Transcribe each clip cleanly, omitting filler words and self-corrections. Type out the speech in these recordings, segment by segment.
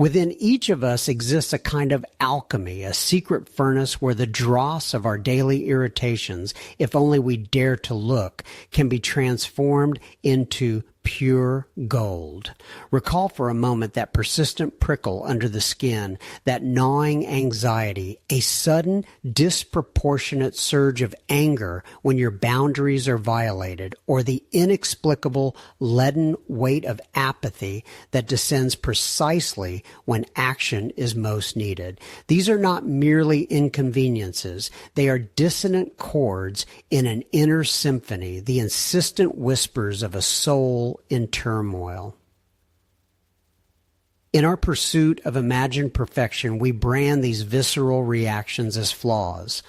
Within each of us exists a kind of alchemy, a secret furnace where the dross of our daily irritations, if only we dare to look, can be transformed into pure gold. Recall for a moment that persistent prickle under the skin, that gnawing anxiety, a sudden disproportionate surge of anger when your boundaries are violated, or the inexplicable leaden weight of apathy that descends precisely when action is most needed. These are not merely inconveniences. They are dissonant chords in an inner symphony, the insistent whispers of a soul in turmoil. In our pursuit of imagined perfection, we brand these visceral reactions as flaws,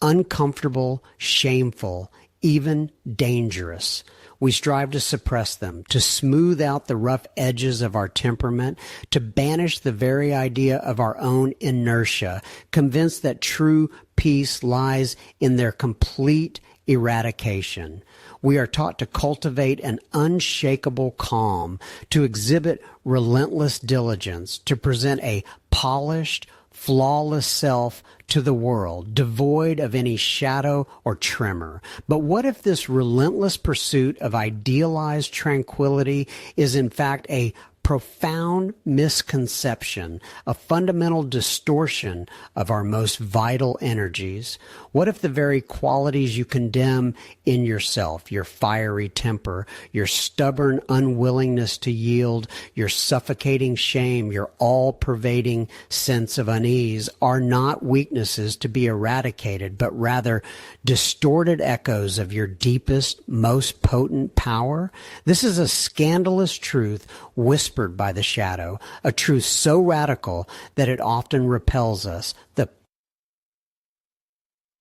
uncomfortable, shameful, even dangerous. We strive to suppress them, to smooth out the rough edges of our temperament, to banish the very idea of our own inertia, convinced that true peace lies in their complete eradication. We are taught to cultivate an unshakable calm, to exhibit relentless diligence, to present a polished, flawless self to the world, devoid of any shadow or tremor. But what if this relentless pursuit of idealized tranquility is in fact a profound misconception, a fundamental distortion of our most vital energies? What if the very qualities you condemn in yourself, your fiery temper, your stubborn unwillingness to yield, your suffocating shame, your all-pervading sense of unease, are not weaknesses to be eradicated, but rather distorted echoes of your deepest, most potent power? This is a scandalous truth whispered by the shadow, a truth so radical that it often repels us. The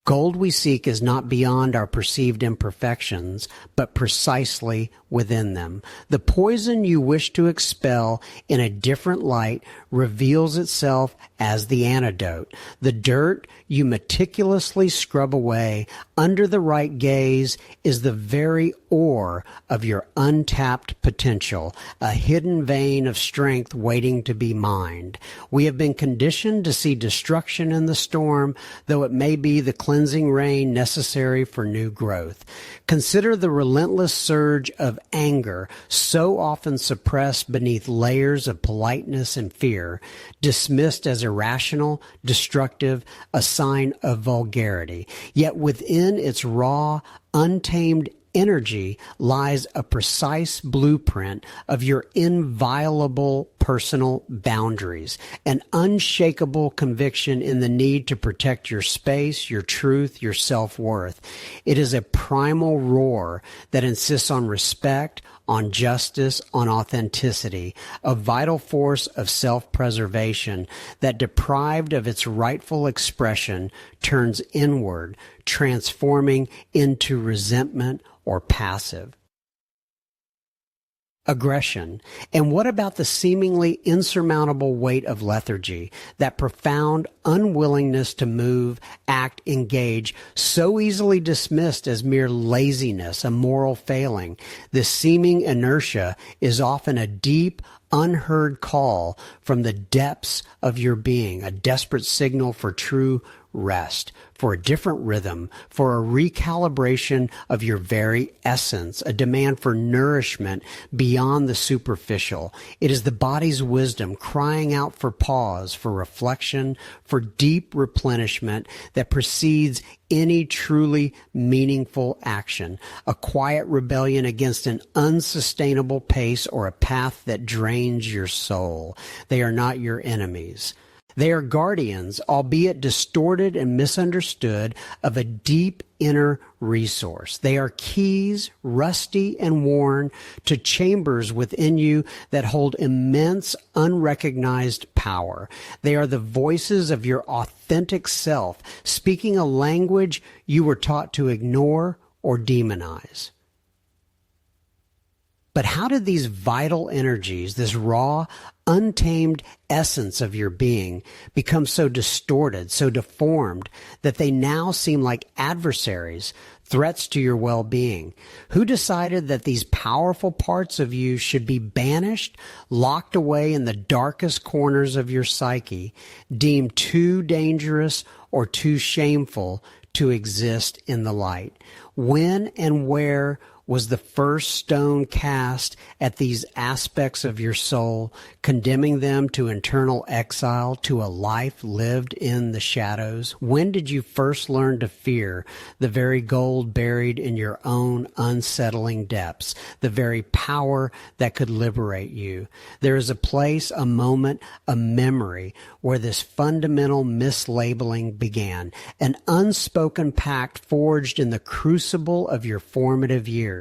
gold we seek is not beyond our perceived imperfections, but precisely within them. The poison you wish to expel in a different light reveals itself as the antidote. The dirt you meticulously scrub away under the right gaze is the very ore of your untapped potential, a hidden vein of strength waiting to be mined. We have been conditioned to see destruction in the storm, though it may be the cleansing rain necessary for new growth. Consider the relentless surge of anger, so often suppressed beneath layers of politeness and fear, dismissed as irrational, destructive, a sign of vulgarity. Yet within its raw, untamed energy lies a precise blueprint of your inviolable personal boundaries, an unshakable conviction in the need to protect your space, your truth, your self-worth. It is a primal roar that insists on respect, on justice, on authenticity, a vital force of self-preservation that, deprived of its rightful expression, turns inward, transforming into resentment or passive aggression. And what about the seemingly insurmountable weight of lethargy, that profound unwillingness to move, act, engage, so easily dismissed as mere laziness, a moral failing? This seeming inertia is often a deep, unheard call from the depths of your being, a desperate signal for true rest, for a different rhythm, for a recalibration of your very essence, a demand for nourishment beyond the superficial. It is the body's wisdom crying out for pause, for reflection, for deep replenishment that precedes any truly meaningful action, a quiet rebellion against an unsustainable pace or a path that drains your soul. They are not your enemies. They are guardians, albeit distorted and misunderstood, of a deep inner resource. They are keys, rusty and worn, to chambers within you that hold immense, unrecognized power. They are the voices of your authentic self, speaking a language you were taught to ignore or demonize. But how did these vital energies, this raw, untamed essence of your being become so distorted, so deformed, that they now seem like adversaries, threats to your well-being? Who decided that these powerful parts of you should be banished, locked away in the darkest corners of your psyche, deemed too dangerous or too shameful to exist in the light? When and where was the first stone cast at these aspects of your soul, condemning them to eternal exile, to a life lived in the shadows? When did you first learn to fear the very gold buried in your own unsettling depths, the very power that could liberate you? There is a place, a moment, a memory where this fundamental mislabeling began, an unspoken pact forged in the crucible of your formative years.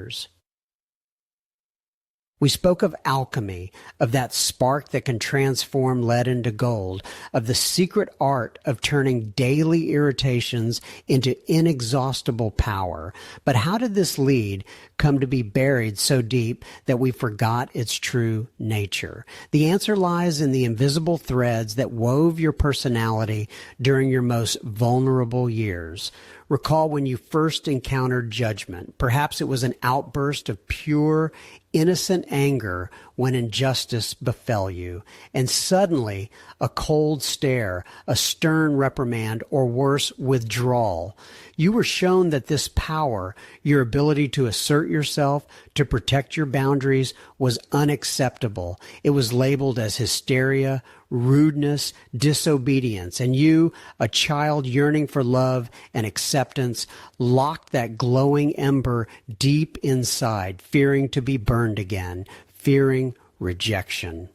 We spoke of alchemy, of that spark that can transform lead into gold, of the secret art of turning daily irritations into inexhaustible power. But how did this lead come to be buried so deep that we forgot its true nature? The answer lies in the invisible threads that wove your personality during your most vulnerable years. Recall when you first encountered judgment. Perhaps it was an outburst of pure, innocent anger when injustice befell you, and suddenly a cold stare, a stern reprimand, or worse, withdrawal. You were shown that this power, your ability to assert yourself, to protect your boundaries, was unacceptable. It was labeled as hysteria, rudeness, disobedience, and you, a child yearning for love and acceptance, locked that glowing ember deep inside, fearing to be burned again, fearing rejection.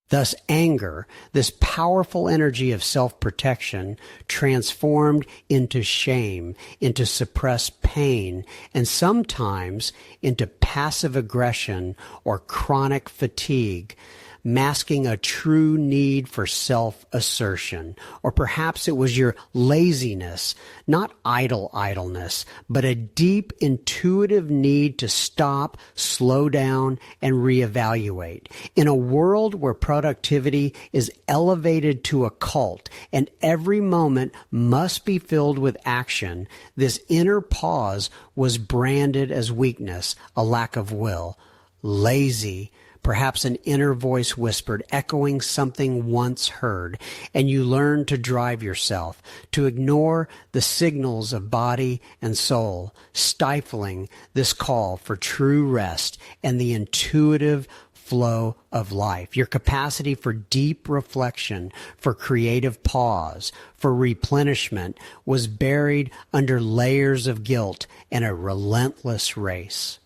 Thus anger, this powerful energy of self-protection, transformed into shame, into suppressed pain, and sometimes into passive aggression or chronic fatigue, masking a true need for self-assertion. Or perhaps it was your laziness, not idleness, but a deep intuitive need to stop, slow down, and reevaluate. In a world where productivity is elevated to a cult and every moment must be filled with action, this inner pause was branded as weakness, a lack of will. Lazy, perhaps an inner voice whispered, echoing something once heard, and you learned to drive yourself, to ignore the signals of body and soul, stifling this call for true rest and the intuitive flow of life. Your capacity for deep reflection, for creative pause, for replenishment was buried under layers of guilt and a relentless race.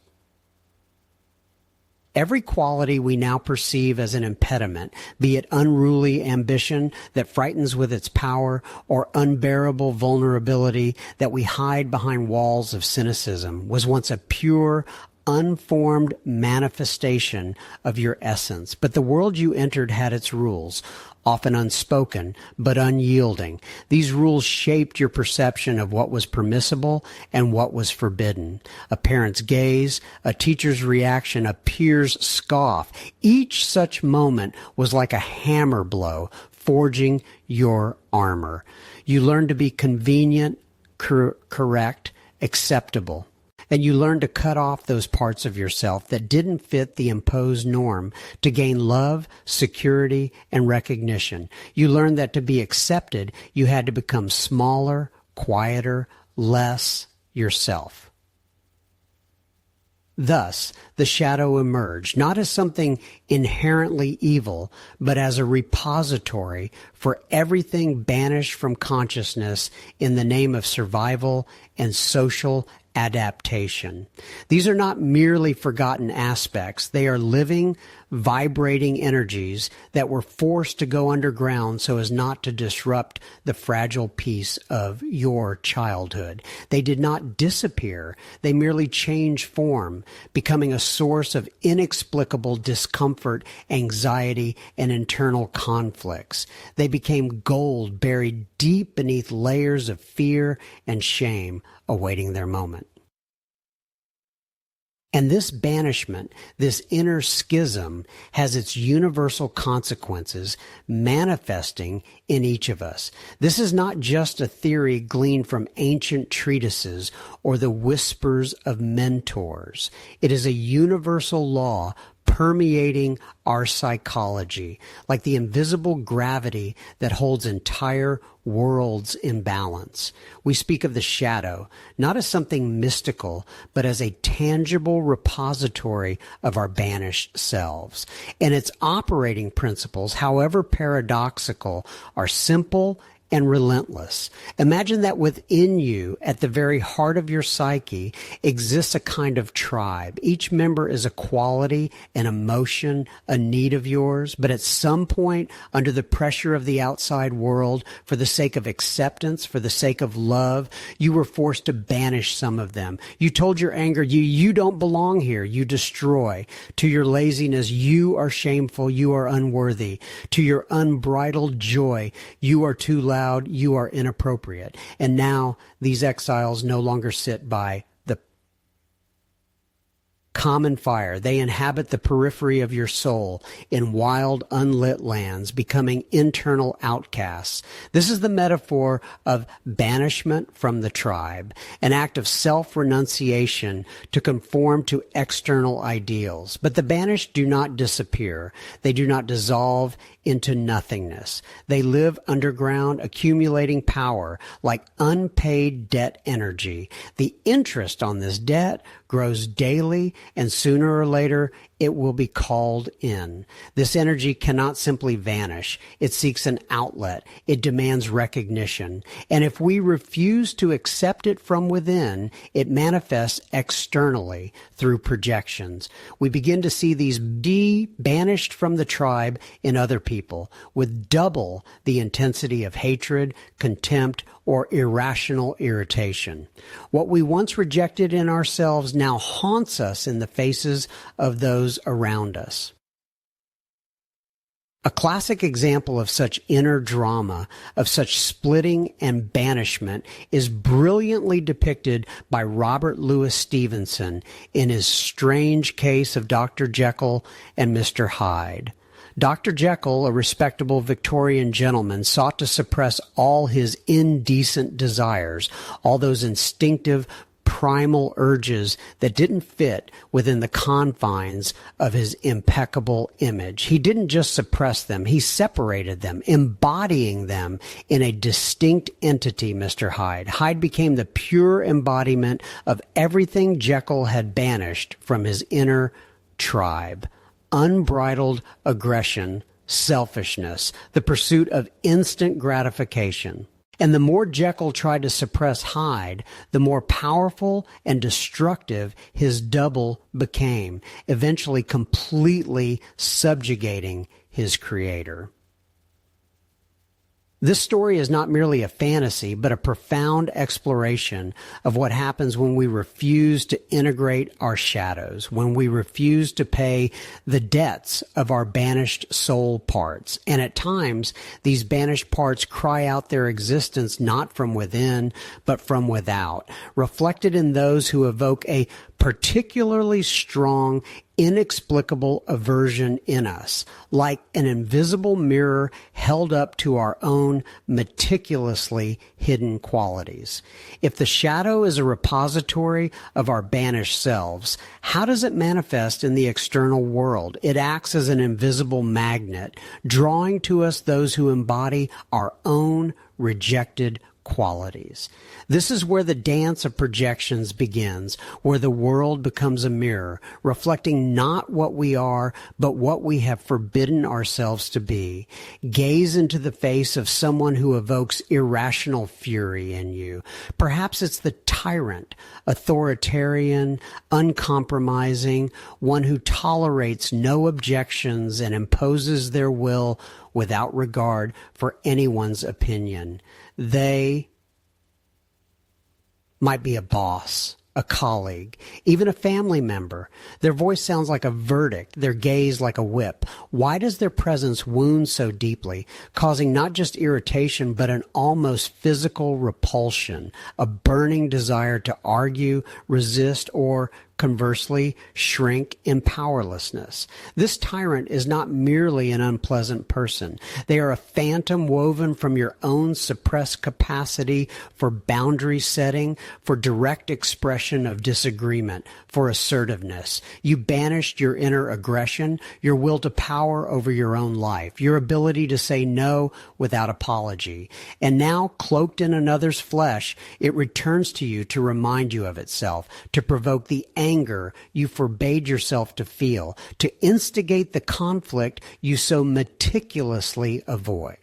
Every quality we now perceive as an impediment, be it unruly ambition that frightens with its power or unbearable vulnerability that we hide behind walls of cynicism, was once a pure, unformed manifestation of your essence. But the world you entered had its rules, often unspoken, but unyielding. These rules shaped your perception of what was permissible and what was forbidden. A parent's gaze, a teacher's reaction, a peer's scoff. Each such moment was like a hammer blow, forging your armor. You learned to be convenient, correct, acceptable. And you learn to cut off those parts of yourself that didn't fit the imposed norm to gain love, security, and recognition. You learn that to be accepted, you had to become smaller, quieter, less yourself. Thus, the shadow emerged, not as something inherently evil, but as a repository for everything banished from consciousness in the name of survival and social adaptation. These are not merely forgotten aspects. They are living, vibrating energies that were forced to go underground so as not to disrupt the fragile peace of your childhood. They did not disappear. They merely changed form, becoming a source of inexplicable discomfort, anxiety, and internal conflicts. They became gold buried deep beneath layers of fear and shame, awaiting their moment. And this banishment, this inner schism, has its universal consequences manifesting in each of us. This is not just a theory gleaned from ancient treatises or the whispers of mentors. It is a universal law permeating our psychology, like the invisible gravity that holds entire worlds in balance. We speak of the shadow, not as something mystical, but as a tangible repository of our banished selves. And its operating principles, however paradoxical, are simple and relentless. Imagine that within you, at the very heart of your psyche, exists a kind of tribe. Each member is a quality, an emotion, a need of yours, but at some point, under the pressure of the outside world, for the sake of acceptance, for the sake of love, you were forced to banish some of them. You told your anger, you don't belong here, you destroy. To your laziness, you are shameful, you are unworthy. To your unbridled joy, you are too loud, you are inappropriate. And now these exiles no longer sit by the common fire. They inhabit the periphery of your soul in wild, unlit lands, becoming internal outcasts. This is the metaphor of banishment from the tribe, an act of self-renunciation to conform to external ideals. But the banished do not disappear. They do not dissolve into nothingness. They live underground, accumulating power like unpaid debt energy. The interest on this debt grows daily, and sooner or later it will be called in. This energy cannot simply vanish. It seeks an outlet. It demands recognition. And if we refuse to accept it from within, it manifests externally through projections. We begin to see these banished from the tribe in other people with double the intensity of hatred, contempt, or irrational irritation. What we once rejected in ourselves now haunts us in the faces of those around us. A classic example of such inner drama, of such splitting and banishment, is brilliantly depicted by Robert Louis Stevenson in his strange case of Dr. Jekyll and Mr. Hyde. Dr. Jekyll, a respectable Victorian gentleman, sought to suppress all his indecent desires, all those instinctive, primal urges that didn't fit within the confines of his impeccable image. He didn't just suppress them, he separated them, embodying them in a distinct entity, Mr. Hyde. Hyde became the pure embodiment of everything Jekyll had banished from his inner tribe. Unbridled aggression, selfishness, the pursuit of instant gratification. And the more Jekyll tried to suppress Hyde, the more powerful and destructive his double became, eventually completely subjugating his creator. This story is not merely a fantasy, but a profound exploration of what happens when we refuse to integrate our shadows, when we refuse to pay the debts of our banished soul parts. And at times, these banished parts cry out their existence not from within, but from without, reflected in those who evoke a particularly strong, inexplicable aversion in us, like an invisible mirror held up to our own meticulously hidden qualities. If the shadow is a repository of our banished selves, how does it manifest in the external world? It acts as an invisible magnet, drawing to us those who embody our own rejected qualities. This is where the dance of projections begins, where the world becomes a mirror, reflecting not what we are, but what we have forbidden ourselves to be. Gaze into the face of someone who evokes irrational fury in you. Perhaps it's the tyrant, authoritarian, uncompromising, one who tolerates no objections and imposes their will without regard for anyone's opinion. They might be a boss, a colleague, even a family member. Their voice sounds like a verdict, their gaze like a whip. Why does their presence wound so deeply, causing not just irritation, but an almost physical repulsion, a burning desire to argue, resist, or conversely shrink in powerlessness. This tyrant is not merely an unpleasant person. They are a phantom woven from your own suppressed capacity for boundary setting, for direct expression of disagreement, for assertiveness. You banished your inner aggression, your will to power over your own life, your ability to say no without apology. And now, cloaked in another's flesh, it returns to you to remind you of itself, to provoke the anger you forbade yourself to feel, to instigate the conflict you so meticulously avoid.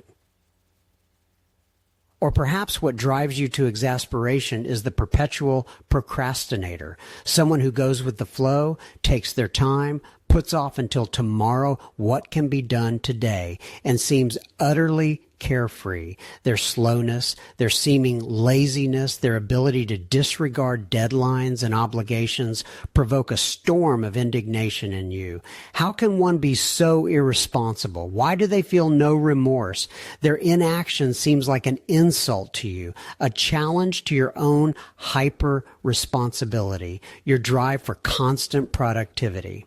Or perhaps what drives you to exasperation is the perpetual procrastinator, someone who goes with the flow, takes their time, puts off until tomorrow what can be done today, and seems utterly carefree. Their slowness, their seeming laziness, their ability to disregard deadlines and obligations provoke a storm of indignation in you. How can one be so irresponsible? Why do they feel no remorse? Their inaction seems like an insult to you, a challenge to your own hyper-responsibility, your drive for constant productivity.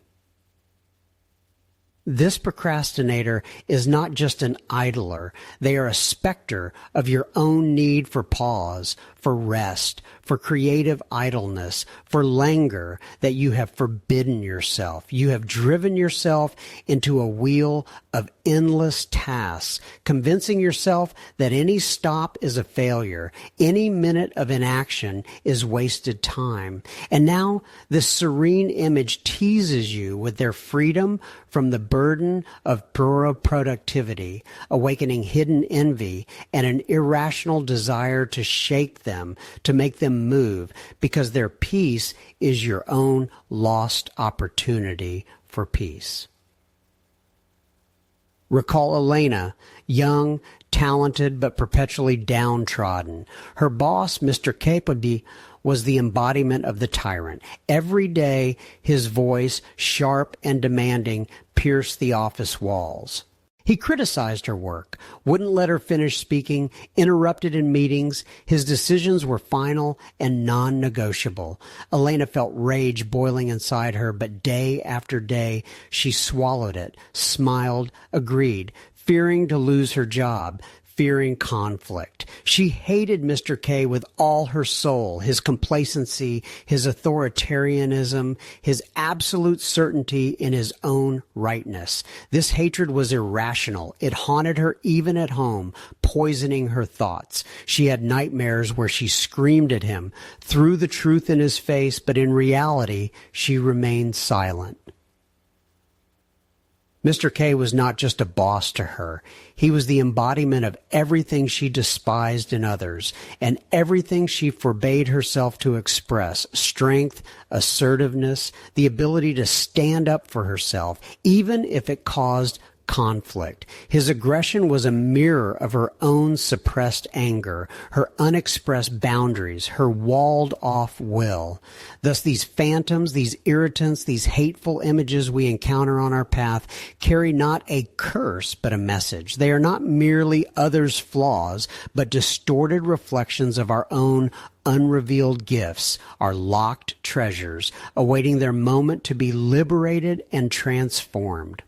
This procrastinator is not just an idler. They are a specter of your own need for pause, for rest, for creative idleness, for languor that you have forbidden yourself. You have driven yourself into a wheel of endless tasks, convincing yourself that any stop is a failure, any minute of inaction is wasted time. And now this serene image teases you with their freedom from the burden of productivity, awakening hidden envy and an irrational desire to shake them, to make them move, because their peace is your own lost opportunity for peace. Recall Elena, young, talented, but perpetually downtrodden. Her boss, Mr. Capody, was the embodiment of the tyrant. Every day, his voice, sharp and demanding, pierced the office walls. He criticized her work, wouldn't let her finish speaking, interrupted in meetings. His decisions were final and non-negotiable. Elena felt rage boiling inside her, but day after day, she swallowed it, smiled, agreed, fearing to lose her job, fearing conflict. She hated Mr. K with all her soul, his complacency, his authoritarianism, his absolute certainty in his own rightness. This hatred was irrational. It haunted her even at home, poisoning her thoughts. She had nightmares where she screamed at him, threw the truth in his face, but in reality, she remained silent. Mr. K was not just a boss to her. He was the embodiment of everything she despised in others and everything she forbade herself to express: strength, assertiveness, the ability to stand up for herself, even if it caused conflict. His aggression was a mirror of her own suppressed anger, her unexpressed boundaries, her walled-off will. Thus, these phantoms, these irritants, these hateful images we encounter on our path carry not a curse, but a message. They are not merely others' flaws, but distorted reflections of our own unrevealed gifts, our locked treasures, awaiting their moment to be liberated and transformed.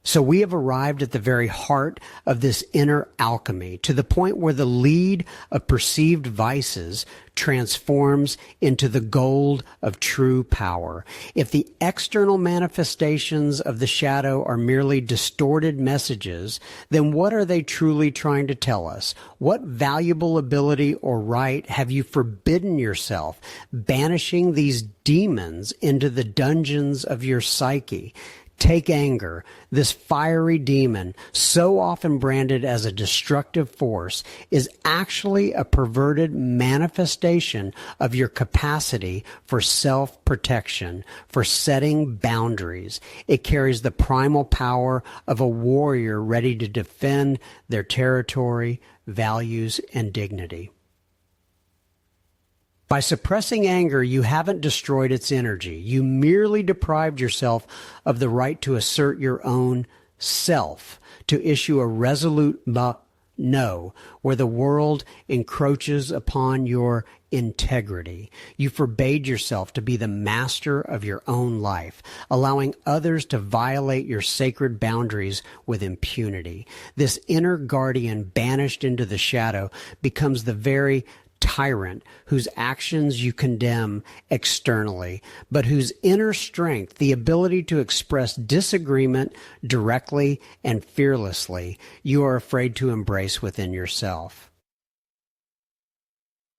So we have arrived at the very heart of this inner alchemy, to the point where the lead of perceived vices transforms into the gold of true power. If the external manifestations of the shadow are merely distorted messages, then what are they truly trying to tell us? What valuable ability or right have you forbidden yourself, banishing these demons into the dungeons of your psyche? Take anger, this fiery demon, so often branded as a destructive force, is actually a perverted manifestation of your capacity for self-protection, for setting boundaries. It carries the primal power of a warrior ready to defend their territory, values, and dignity. By suppressing anger, you haven't destroyed its energy. You merely deprived yourself of the right to assert your own self, to issue a resolute No, where the world encroaches upon your integrity. You forbade yourself to be the master of your own life, allowing others to violate your sacred boundaries with impunity. This inner guardian banished into the shadow becomes the very tyrant whose actions you condemn externally, but whose inner strength, the ability to express disagreement directly and fearlessly, you are afraid to embrace within yourself.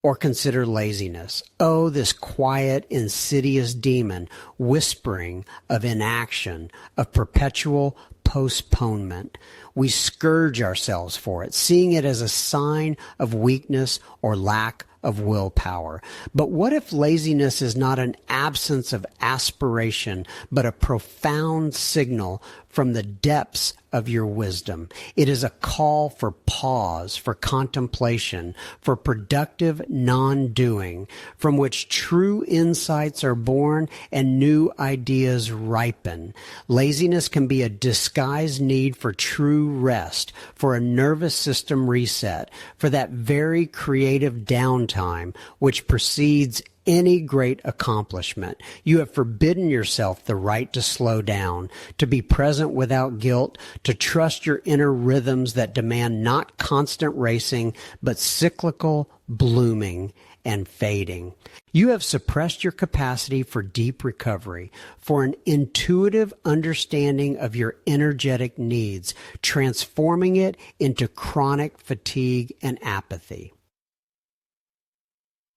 Or consider laziness. Oh, this quiet, insidious demon, whispering of inaction, of perpetual postponement. We scourge ourselves for it, seeing it as a sign of weakness or lack of willpower. But what if laziness is not an absence of aspiration, but a profound signal from the depths of your wisdom? It is a call for pause, for contemplation, for productive non-doing, from which true insights are born and new ideas ripen. Laziness can be a disguised need for true rest, for a nervous system reset, for that very creative downtime which precedes any great accomplishment. You have forbidden yourself the right to slow down, to be present without guilt, to trust your inner rhythms that demand not constant racing, but cyclical blooming and fading. You have suppressed your capacity for deep recovery, for an intuitive understanding of your energetic needs, transforming it into chronic fatigue and apathy.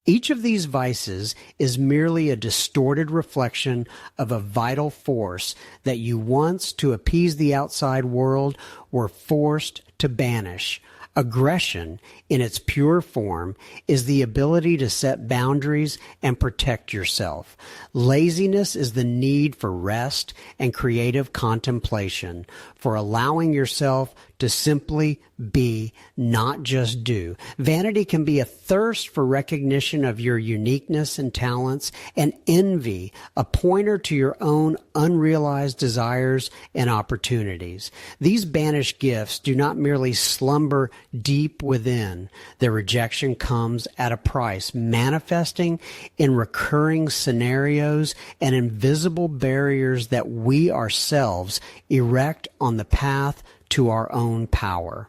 Each of these vices is merely a distorted reflection of a vital force that you once, to appease the outside world, were forced to banish. Aggression, in its pure form, is the ability to set boundaries and protect yourself. Laziness is the need for rest and creative contemplation, for allowing yourself to simply be, not just do. Vanity can be a thirst for recognition of your uniqueness and talents, and envy, a pointer to your own unrealized desires and opportunities. These banished gifts do not merely slumber deep within. Their rejection comes at a price, manifesting in recurring scenarios and invisible barriers that we ourselves erect on the path to our own power.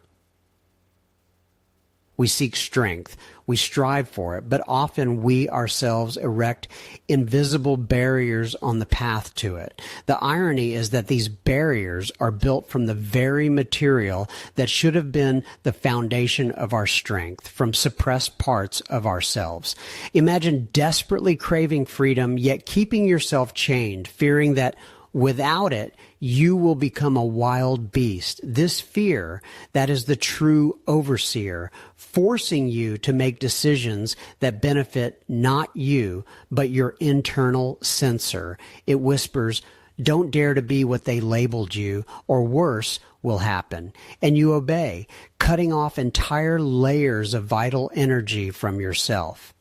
We seek strength. We strive for it, but often we ourselves erect invisible barriers on the path to it. The irony is that these barriers are built from the very material that should have been the foundation of our strength, from suppressed parts of ourselves. Imagine desperately craving freedom, yet keeping yourself chained, fearing that without it, you will become a wild beast. This fear, that is the true overseer, forcing you to make decisions that benefit not you, but your internal censor. It whispers, don't dare to be what they labeled you, or worse will happen. And you obey, cutting off entire layers of vital energy from yourself.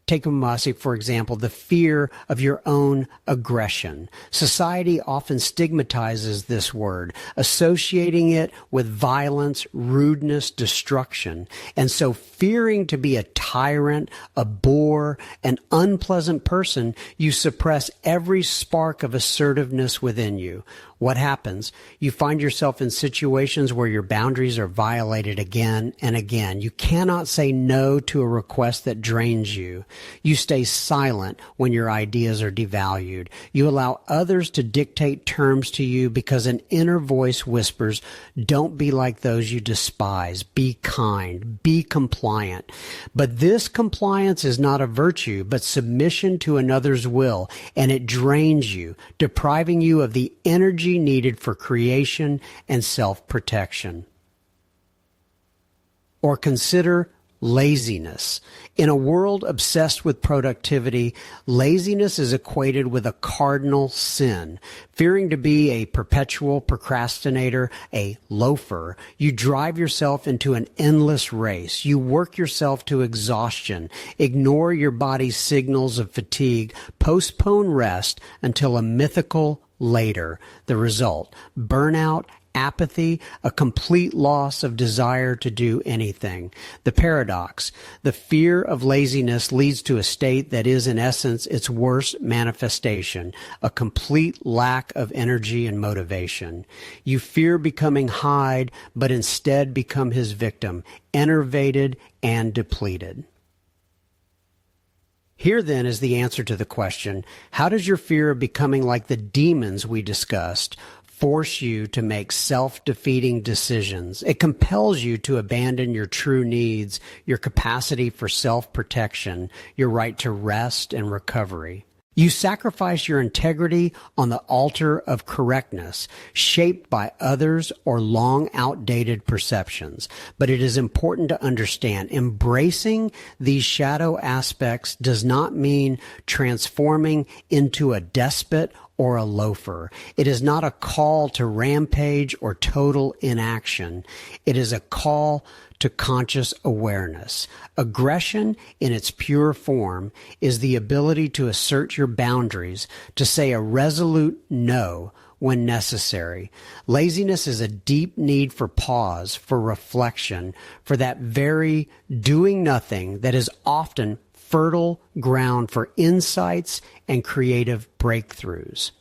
Take Mumasi, for example, the fear of your own aggression. Society often stigmatizes this word, associating it with violence, rudeness, destruction. And so fearing to be a tyrant, a bore, an unpleasant person, you suppress every spark of assertiveness within you. What happens? You find yourself in situations where your boundaries are violated again and again. You cannot say no to a request that drains you. You stay silent when your ideas are devalued. You allow others to dictate terms to you because an inner voice whispers, don't be like those you despise. Be kind. Be compliant. But this compliance is not a virtue, but submission to another's will, and it drains you, depriving you of the energy needed for creation and self-protection. Or consider laziness. In a world obsessed with productivity, laziness is equated with a cardinal sin. Fearing to be a perpetual procrastinator, a loafer, you drive yourself into an endless race. You work yourself to exhaustion, ignore your body's signals of fatigue, postpone rest until a mythical later. The result, burnout apathy, a complete loss of desire to do anything. The paradox, the fear of laziness leads to a state that is in essence its worst manifestation, a complete lack of energy and motivation. You fear becoming Hyde, but instead become his victim, enervated and depleted. Here then is the answer to the question, how does your fear of becoming like the demons we discussed force you to make self-defeating decisions? It compels you to abandon your true needs, your capacity for self-protection, your right to rest and recovery. You sacrifice your integrity on the altar of correctness, shaped by others or long outdated perceptions. But it is important to understand, embracing these shadow aspects does not mean transforming into a despot or a loafer. It is not a call to rampage or total inaction. It is a call to conscious awareness. Aggression, in its pure form, is the ability to assert your boundaries, to say a resolute no when necessary. Laziness is a deep need for pause, for reflection, for that very doing nothing that is often fertile ground for insights and creative breakthroughs.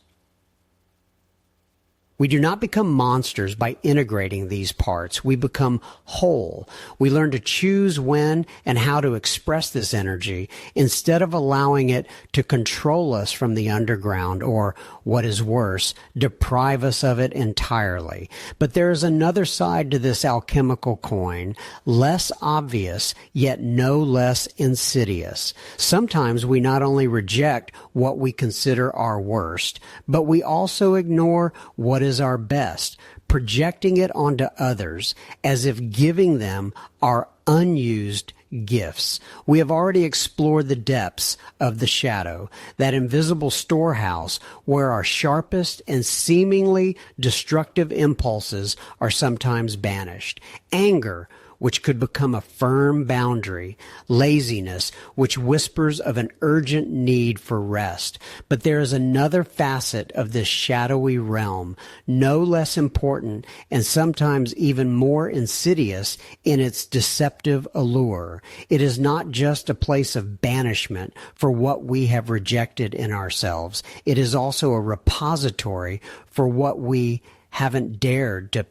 We do not become monsters by integrating these parts. We become whole. We learn to choose when and how to express this energy instead of allowing it to control us from the underground or, what is worse, deprive us of it entirely. But there is another side to this alchemical coin, less obvious, yet no less insidious. Sometimes we not only reject what we consider our worst, but we also ignore what is our best, projecting it onto others as if giving them our unused gifts. We have already explored the depths of the shadow, that invisible storehouse where our sharpest and seemingly destructive impulses are sometimes banished. Anger, which could become a firm boundary, laziness, which whispers of an urgent need for rest. But there is another facet of this shadowy realm, no less important and sometimes even more insidious in its deceptive allure. It is not just a place of banishment for what we have rejected in ourselves. It is also a repository for what we haven't dared to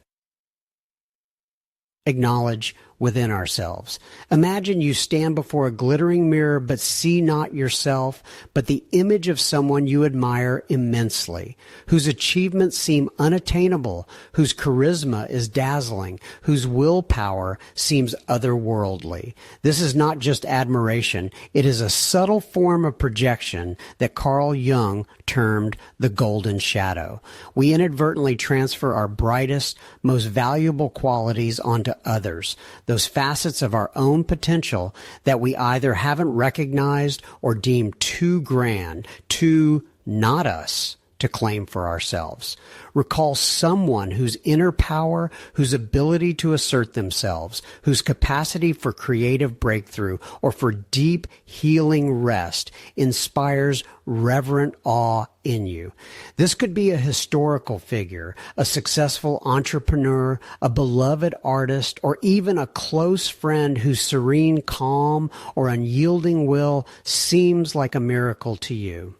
acknowledge within ourselves. Imagine you stand before a glittering mirror but see not yourself, but the image of someone you admire immensely, whose achievements seem unattainable, whose charisma is dazzling, whose willpower seems otherworldly. This is not just admiration. It is a subtle form of projection that Carl Jung termed the golden shadow. We inadvertently transfer our brightest, most valuable qualities onto others, those facets of our own potential that we either haven't recognized or deemed too grand, too not us to claim for ourselves. Recall someone whose inner power, whose ability to assert themselves, whose capacity for creative breakthrough or for deep healing rest inspires reverent awe in you. This could be a historical figure, a successful entrepreneur, a beloved artist, or even a close friend whose serene calm or unyielding will seems like a miracle to you.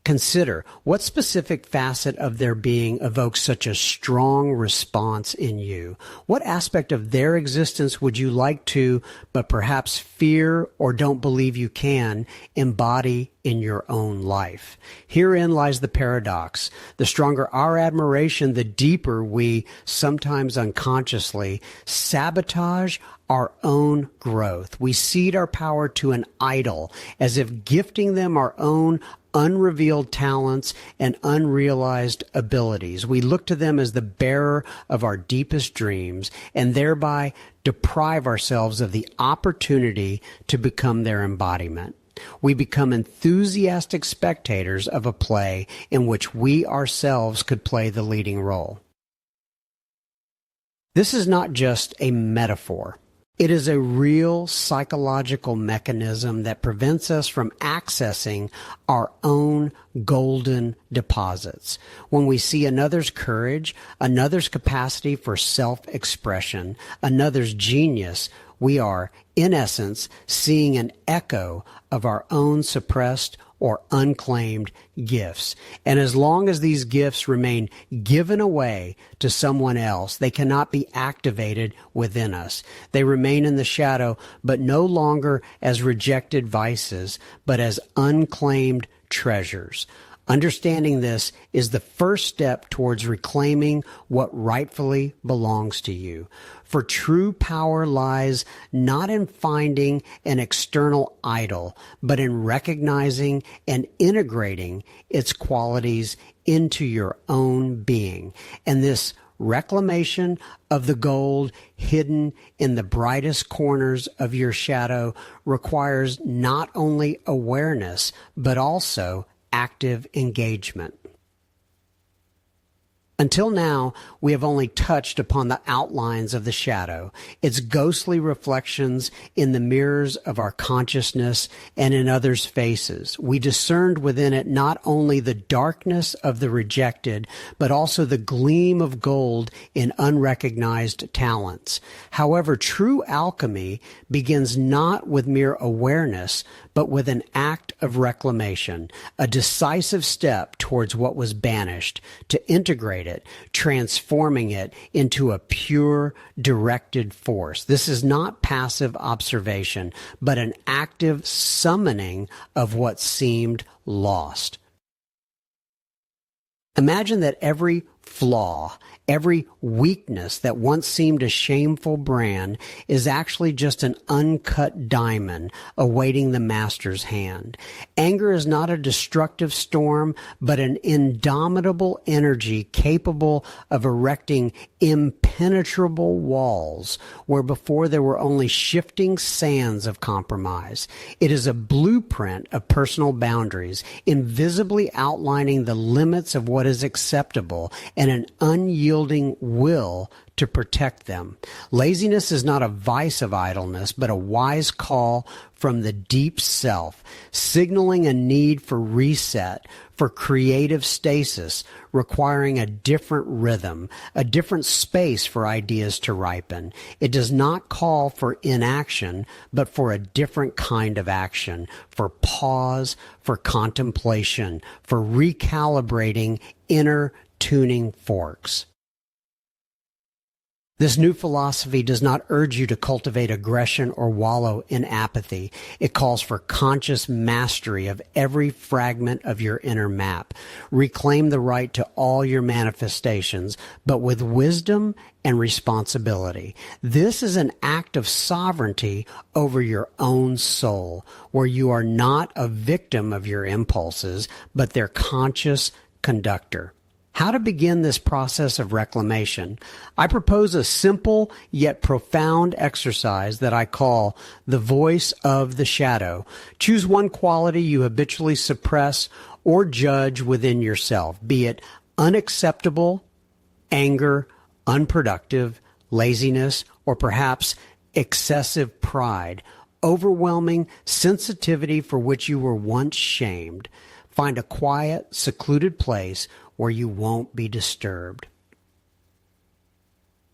Consider what specific facet of their being evokes such a strong response in you. What aspect of their existence would you like to, but perhaps fear or don't believe you can, embody in your own life? Herein lies the paradox. The stronger our admiration, the deeper we, sometimes unconsciously, sabotage our own growth. We cede our power to an idol, as if gifting them our own unrevealed talents and unrealized abilities. We look to them as the bearer of our deepest dreams and thereby deprive ourselves of the opportunity to become their embodiment. We become enthusiastic spectators of a play in which we ourselves could play the leading role. This is not just a metaphor. It is a real psychological mechanism that prevents us from accessing our own golden deposits. When we see another's courage, another's capacity for self-expression, another's genius, we are, in essence, seeing an echo of our own suppressed or unclaimed gifts. And as long as these gifts remain given away to someone else, they cannot be activated within us. They remain in the shadow, but no longer as rejected vices, but as unclaimed treasures. Understanding this is the first step towards reclaiming what rightfully belongs to you. For true power lies not in finding an external idol, but in recognizing and integrating its qualities into your own being. And this reclamation of the gold hidden in the brightest corners of your shadow requires not only awareness, but also active engagement. Until now, we have only touched upon the outlines of the shadow, its ghostly reflections in the mirrors of our consciousness and in others' faces. We discerned within it not only the darkness of the rejected, but also the gleam of gold in unrecognized talents. However, true alchemy begins not with mere awareness, but with an act of reclamation, a decisive step towards what was banished, to integrate it, transforming it into a pure, directed force. This is not passive observation, but an active summoning of what seemed lost. Imagine that every flaw, every weakness that once seemed a shameful brand is actually just an uncut diamond awaiting the master's hand. Anger is not a destructive storm, but an indomitable energy capable of erecting impenetrable walls where before there were only shifting sands of compromise. It is a blueprint of personal boundaries, invisibly outlining the limits of what is acceptable and an unyielding will to protect them. Laziness is not a vice of idleness, but a wise call from the deep self, signaling a need for reset, for creative stasis, requiring a different rhythm, a different space for ideas to ripen. It does not call for inaction, but for a different kind of action, for pause, for contemplation, for recalibrating inner tuning forks. This new philosophy does not urge you to cultivate aggression or wallow in apathy. It calls for conscious mastery of every fragment of your inner map. Reclaim the right to all your manifestations, but with wisdom and responsibility. This is an act of sovereignty over your own soul, where you are not a victim of your impulses, but their conscious conductor. How to begin this process of reclamation? I propose a simple yet profound exercise that I call the voice of the shadow. Choose one quality you habitually suppress or judge within yourself, be it unacceptable, anger, unproductive, laziness, or perhaps excessive pride, overwhelming sensitivity for which you were once shamed. Find a quiet, secluded place where you won't be disturbed.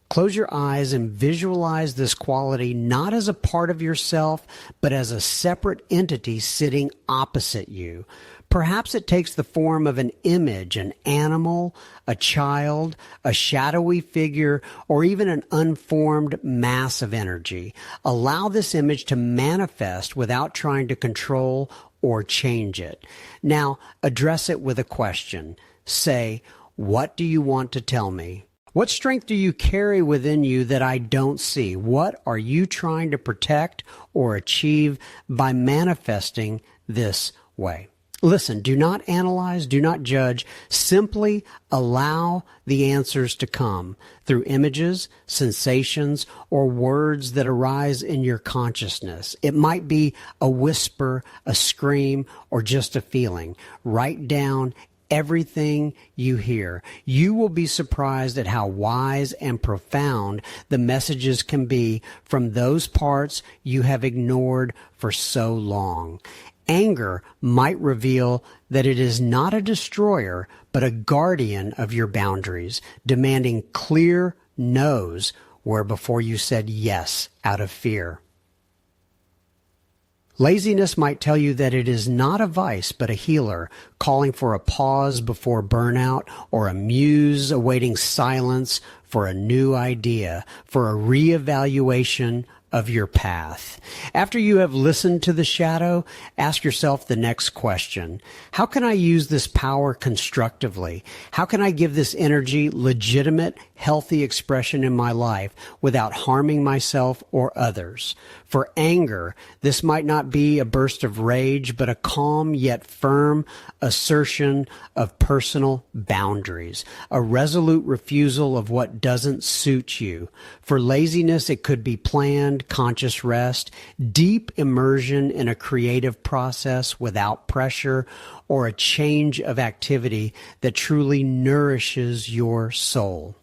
Close your eyes and visualize this quality not as a part of yourself, but as a separate entity sitting opposite you. Perhaps it takes the form of an image, an animal, a child, a shadowy figure, or even an unformed mass of energy. Allow this image to manifest without trying to control or change it. Now, address it with a question. Say, what do you want to tell me? What strength do you carry within you that I don't see? What are you trying to protect or achieve by manifesting this way? Listen, do not analyze, do not judge. Simply allow the answers to come through images, sensations, or words that arise in your consciousness. It might be a whisper, a scream, or just a feeling. Write down everything you hear. You will be surprised at how wise and profound the messages can be from those parts you have ignored for so long. Anger might reveal that it is not a destroyer, but a guardian of your boundaries, demanding clear no's where before you said yes out of fear. Laziness might tell you that it is not a vice, but a healer, calling for a pause before burnout, or a muse awaiting silence for a new idea, for a reevaluation of your path. After you have listened to the shadow, ask yourself the next question. How can I use this power constructively? How can I give this energy legitimate, healthy expression in my life without harming myself or others? For anger, this might not be a burst of rage, but a calm yet firm assertion of personal boundaries, a resolute refusal of what doesn't suit you. For laziness, it could be planned, conscious rest, deep immersion in a creative process without pressure, or a change of activity that truly nourishes your soul.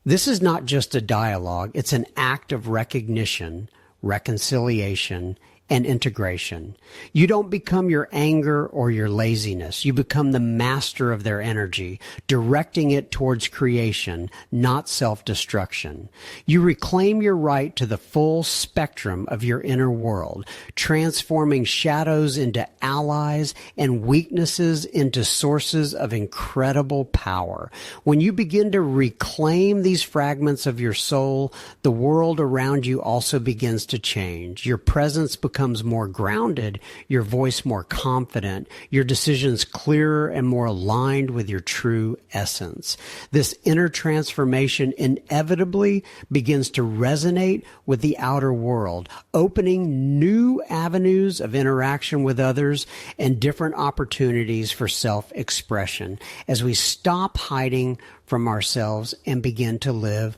This is not just a dialogue, it's an act of recognition, reconciliation, and integration. You don't become your anger or your laziness. You become the master of their energy, directing it towards creation, not self-destruction. You reclaim your right to the full spectrum of your inner world, transforming shadows into allies and weaknesses into sources of incredible power. When you begin to reclaim these fragments of your soul, the world around you also begins to change. Your presence becomes more grounded, your voice more confident, your decisions clearer and more aligned with your true essence. This inner transformation inevitably begins to resonate with the outer world, opening new avenues of interaction with others and different opportunities for self-expression as we stop hiding from ourselves and begin to live